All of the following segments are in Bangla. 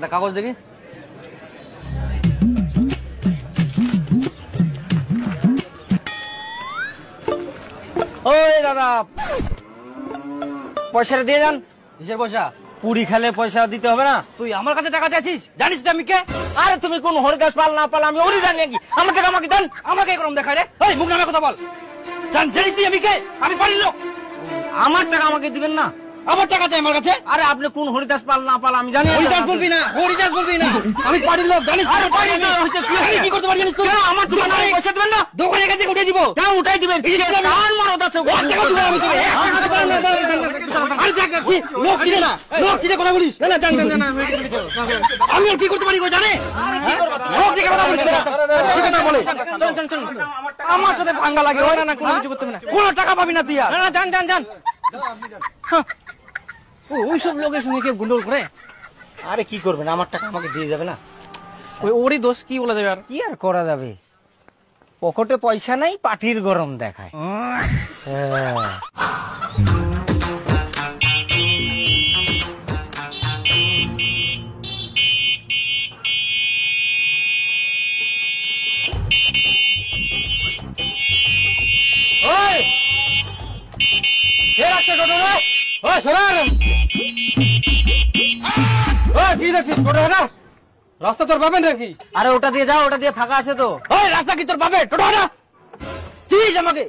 একটা কাগজ দেখি। ওই দাদা, পয়সাটা দিয়ে যান। কিসের পয়সা? পুরি খেলে পয়সা দিতে হবে না? তুই আমার কাছে টাকা চাইছিস? জানিস তো আমি কে? আরে তুমি কোন হরিদাস পাল না পাল আমি ওরই জানি নাকি? আমার টাকা আমাকে দেন। আমাকে এরকম দেখায় রে? এই মুখ নামে কথা বল। জানিস তুই আমি কে? আমি বাড়ির লোক। আমার টাকা আমাকে দিবেন না? আমার টাকা চাই আমার কাছে। আরে আপনি কোন হরিদাস পাল না পাল আমি জানি। হরিদাস বলবি না, হরিদাস বলবি না। আমি বাড়ির লোক, জানিস? আরে বাড়ির লোক হচ্ছে কি করতে পারি জানিস তুই? আমার দোকানে পয়সা দিবেন না? দোকানে কাছে উঠে দিব। কেন উঠাই দিবেন? কান মারত আছে। টাকা দিব আমি তোকে। আরে দেখ কি লোক চিনে না, লোক চিনে কথা বলিস। না জান আমি কি করতে পারি কই জানে? লোক চিনে কথা বলিস। ঠিক কথা বলে। আমার সাথে ভাঙা লাগে। ওই না কোনো কিছু করতে হবে না। কোনো টাকা পাবি না তুই আর। না জান ওই সব লোকের সঙ্গে কেউ গন্ডগোল করে? আরে কি করবেন, আমার টাকা আমাকে দিয়ে যাবে না? ওরই দোষ, কি বলা যাবে? আর কি আর করা যাবে, পকেটে পয়সা নাই, পাটির গরম দেখায়। রাস্তা তোর পাবেন নাকি? আরে ওটা দিয়ে যাও, ওটা দিয়ে ফাঁকা আছে তো। ওই রাস্তা কি তোর পাবে? টোটো না ঠিক আমাকে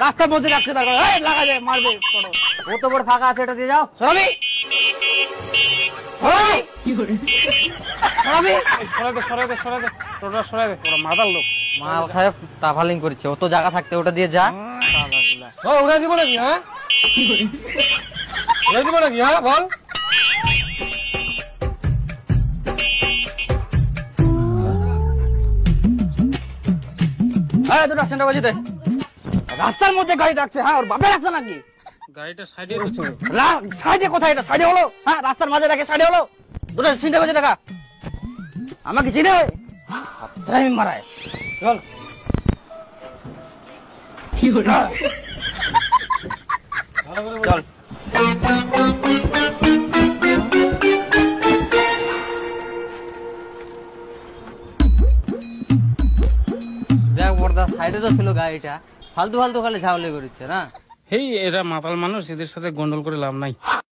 রাস্তার মধ্যে রাখতে থাকো। লাগা যায় মারবে টোটো। ও তো বড় ফাঁকা আছে, এটা দিয়ে যাও। সরাবি মাদার লোক মাল খায় তাফালিং করছে। ও তো জায়গা থাকতে ওটা দিয়ে যা। ওটা দিব নাকি? হ্যাঁ দিব নাকি? হ্যাঁ বল। দুটো সেন্টার বাজিতে রাস্তার মধ্যে গাড়ি ডাকছে। হ্যাঁ ওর বাপে রাখছে নাকি? গাড়িটা সাইডে সাইডে কোথায়? এটা সাইডে হলো? হ্যাঁ রাস্তার মাঝে রাখে সাইডে হলো। দুটো সেন্টার বাজে টাকা আমাকে চিনে আমি মারায়। চল চল দেখ বড়দা, সাইডে তো ছিল গাড়িটা, ফালতু ফালতু খালি ঝাউলি করেছে না। এই এরা মাতাল মানুষ, এদের সাথে গন্ডল করে লাভ নাই।